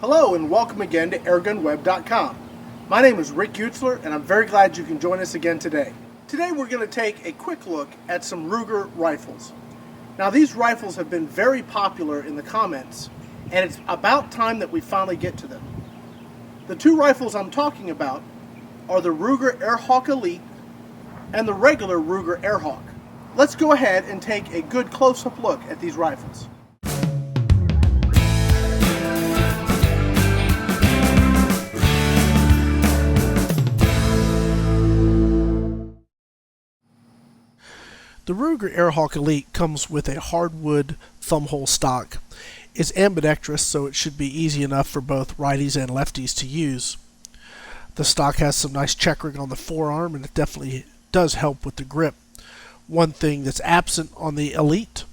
Hello and welcome again to airgunweb.com. My name is Rick Utzler and I'm very glad you can join us again today. Today we're going to take a quick look at some Ruger rifles. Now these rifles have been very popular in the comments and it's about time that we finally get to them. The two rifles I'm talking about are the Ruger Airhawk Elite and the regular Ruger Airhawk. Let's go ahead and take a good close-up look at these rifles. The Ruger Airhawk Elite comes with a hardwood thumbhole stock. It's ambidextrous, so it should be easy enough for both righties and lefties to use. The stock has some nice checkering on the forearm, and it definitely does help with the grip. One thing that's absent on the Elite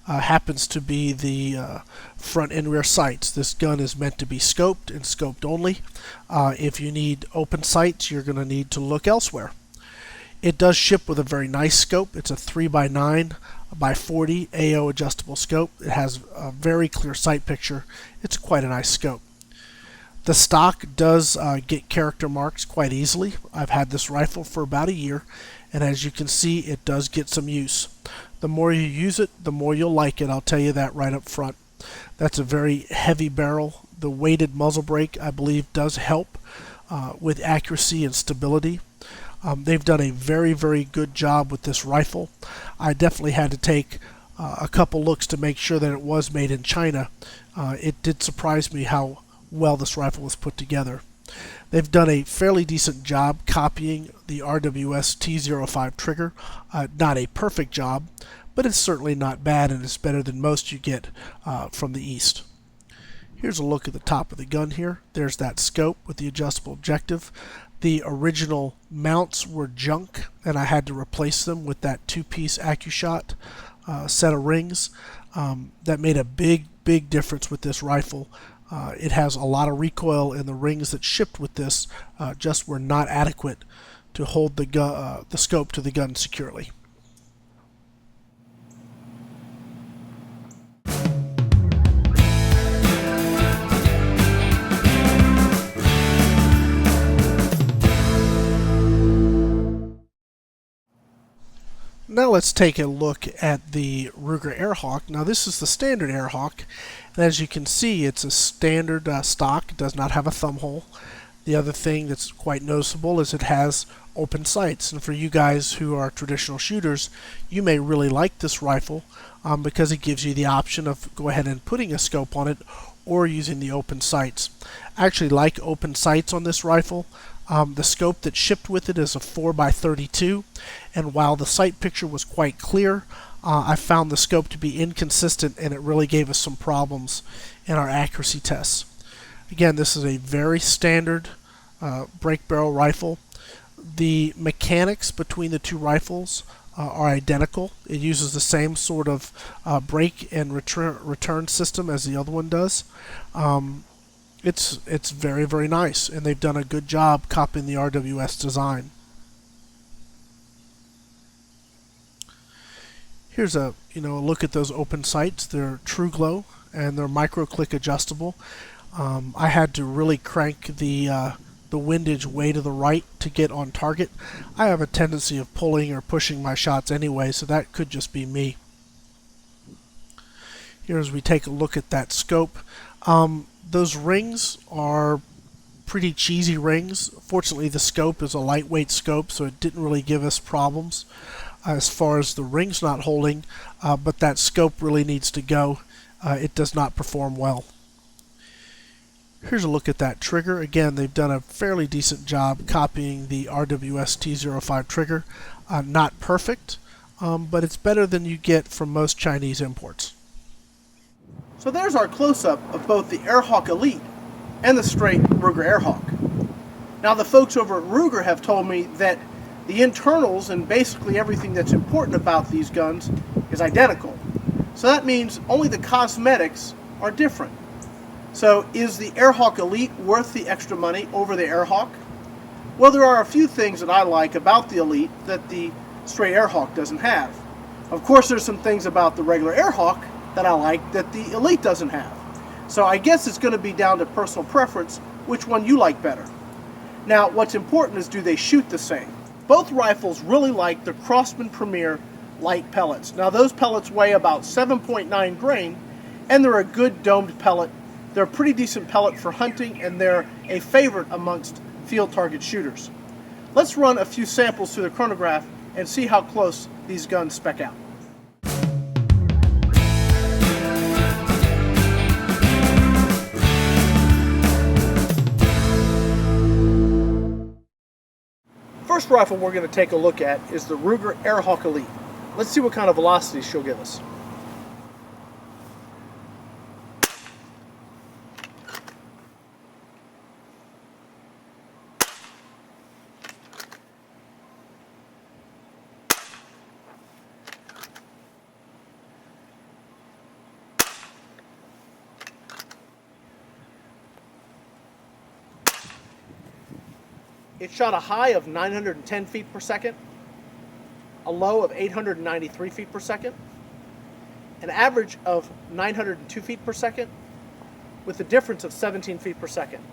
happens to be the front and rear sights. This gun is meant to be scoped and scoped only. If you need open sights, you're going to need to look elsewhere. It does ship with a very nice scope. It's a 3x9x40 AO adjustable scope. It has a very clear sight picture. It's quite a nice scope. The stock does get character marks quite easily. I've had this rifle for about a year, and as you can see, it does get some use. The more you use it, the more you'll like it. I'll tell you that right up front. That's a very heavy barrel. The weighted muzzle brake, I believe, does help with accuracy and stability. They've done a very, very good job with this rifle. I definitely had to take a couple looks to make sure that it was made in China. It did surprise me how well this rifle was put together. They've done a fairly decent job copying the RWS T05 trigger. Not a perfect job, but it's certainly not bad, and it's better than most you get from the East. Here's a look at the top of the gun here. There's that scope with the adjustable objective. The original mounts were junk, and I had to replace them with that two-piece AccuShot set of rings. That made a big difference with this rifle. It has a lot of recoil, and the rings that shipped with this just were not adequate to hold the scope to the gun securely. Now let's take a look at the Ruger Airhawk. Now this is the standard Airhawk, and as you can see, it's a standard stock. It does not have a thumb hole. The other thing that's quite noticeable is it has open sights, and for you guys who are traditional shooters, you may really like this rifle because it gives you the option of go ahead and putting a scope on it or using the open sights. I actually like open sights on this rifle. The scope that shipped with it is a 4x32, and while the sight picture was quite clear, I found the scope to be inconsistent, and it really gave us some problems in our accuracy tests. Again, this is a very standard break barrel rifle. The mechanics between the two rifles are identical. It uses the same sort of break and return system as the other one does. It's very, very nice, and they've done a good job copying the RWS design. Here's a look at those open sights. They're true glow and they're micro click adjustable. I had to really crank the windage way to the right to get on target. I have a tendency of pulling or pushing my shots anyway, so that could just be me. Here as we take a look at that scope. Those rings are pretty cheesy rings. Fortunately, the scope is a lightweight scope, so it didn't really give us problems as far as the rings not holding, but that scope really needs to go. It does not perform well. Here's a look at that trigger. Again, they've done a fairly decent job copying the RWS T05 trigger. Not perfect, but it's better than you get from most Chinese imports. So there's our close-up of both the Airhawk Elite and the straight Ruger Airhawk. Now the folks over at Ruger have told me that the internals and basically everything that's important about these guns is identical. So that means only the cosmetics are different. So is the Airhawk Elite worth the extra money over the Airhawk? Well, there are a few things that I like about the Elite that the straight Airhawk doesn't have. Of course, there's some things about the regular Airhawk that I like that the Elite doesn't have. So I guess it's going to be down to personal preference which one you like better. Now, what's important is, do they shoot the same? Both rifles really like the Crosman Premier light pellets. Now, those pellets weigh about 7.9 grain, and they're a good domed pellet. They're a pretty decent pellet for hunting, and they're a favorite amongst field target shooters. Let's run a few samples through the chronograph and see how close these guns spec out. First rifle we're going to take a look at is the Ruger Airhawk Elite. Let's see what kind of velocity she'll give us. It shot a high of 910 feet per second, a low of 893 feet per second, an average of 902 feet per second, with a difference of 17 feet per second.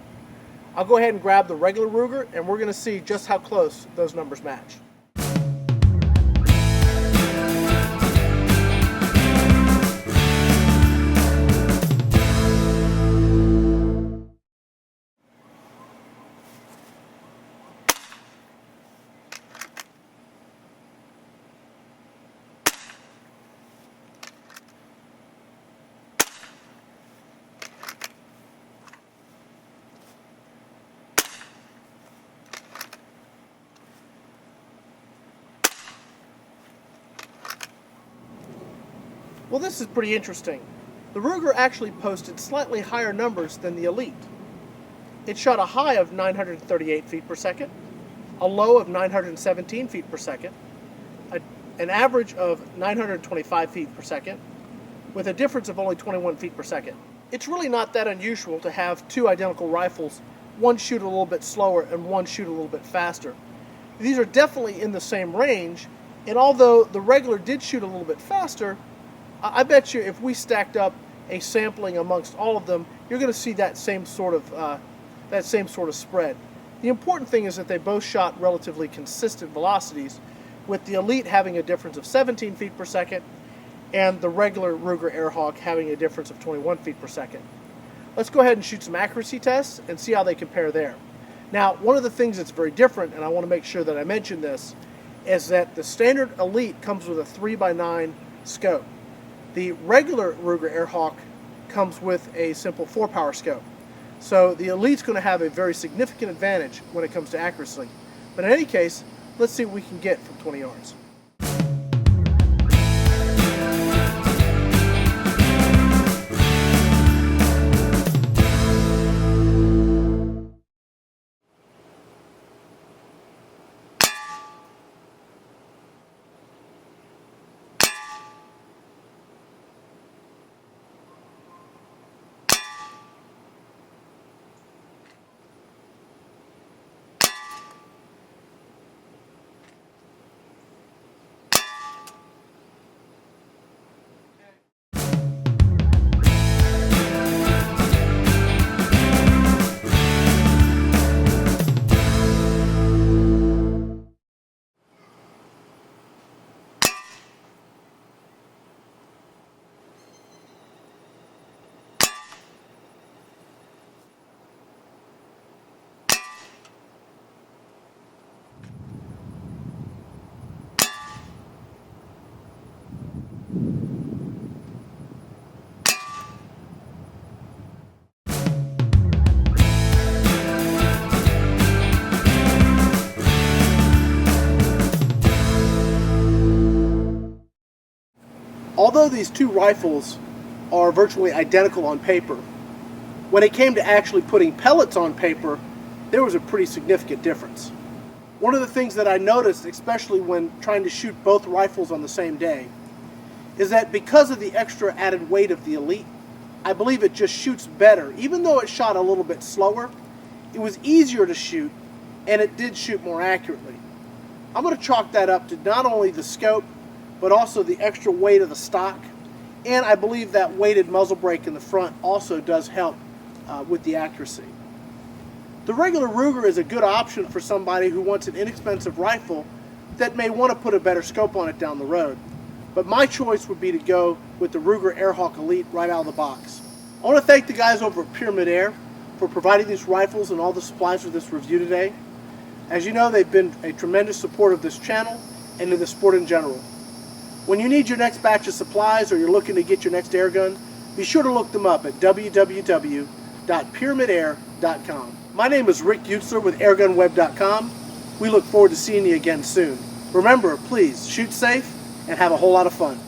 I'll go ahead and grab the regular Ruger, and we're going to see just how close those numbers match. Well, this is pretty interesting. The Ruger actually posted slightly higher numbers than the Elite. It shot a high of 938 feet per second, a low of 917 feet per second, an average of 925 feet per second, with a difference of only 21 feet per second. It's really not that unusual to have two identical rifles, one shoot a little bit slower and one shoot a little bit faster. These are definitely in the same range, and although the regular did shoot a little bit faster, I bet you if we stacked up a sampling amongst all of them, you're going to see that same sort of spread. The important thing is that they both shot relatively consistent velocities, with the Elite having a difference of 17 feet per second and the regular Ruger Airhawk having a difference of 21 feet per second. Let's go ahead and shoot some accuracy tests and see how they compare there. Now, one of the things that's very different, and I want to make sure that I mention this, is that the standard Elite comes with a 3x9 scope. The regular Ruger Airhawk comes with a simple 4-power scope. So the Elite's going to have a very significant advantage when it comes to accuracy. But in any case, let's see what we can get from 20 yards. Although these two rifles are virtually identical on paper, when it came to actually putting pellets on paper, there was a pretty significant difference. One of the things that I noticed, especially when trying to shoot both rifles on the same day, is that because of the extra added weight of the Elite, I believe it just shoots better. Even though it shot a little bit slower, it was easier to shoot, and it did shoot more accurately. I'm going to chalk that up to not only the scope, but also the extra weight of the stock And I believe that weighted muzzle brake in the front also does help with the accuracy. The regular Ruger is a good option for somebody who wants an inexpensive rifle that may want to put a better scope on it down the road. But my choice would be to go with the Ruger Airhawk Elite right out of the box. I want to thank the guys over at Pyramid Air for providing these rifles and all the supplies for this review today. As you know, they've been a tremendous support of this channel and of the sport in general. When you need your next batch of supplies or you're looking to get your next air gun, be sure to look them up at www.pyramidair.com. My name is Rick Utzler with airgunweb.com. We look forward to seeing you again soon. Remember, please shoot safe and have a whole lot of fun.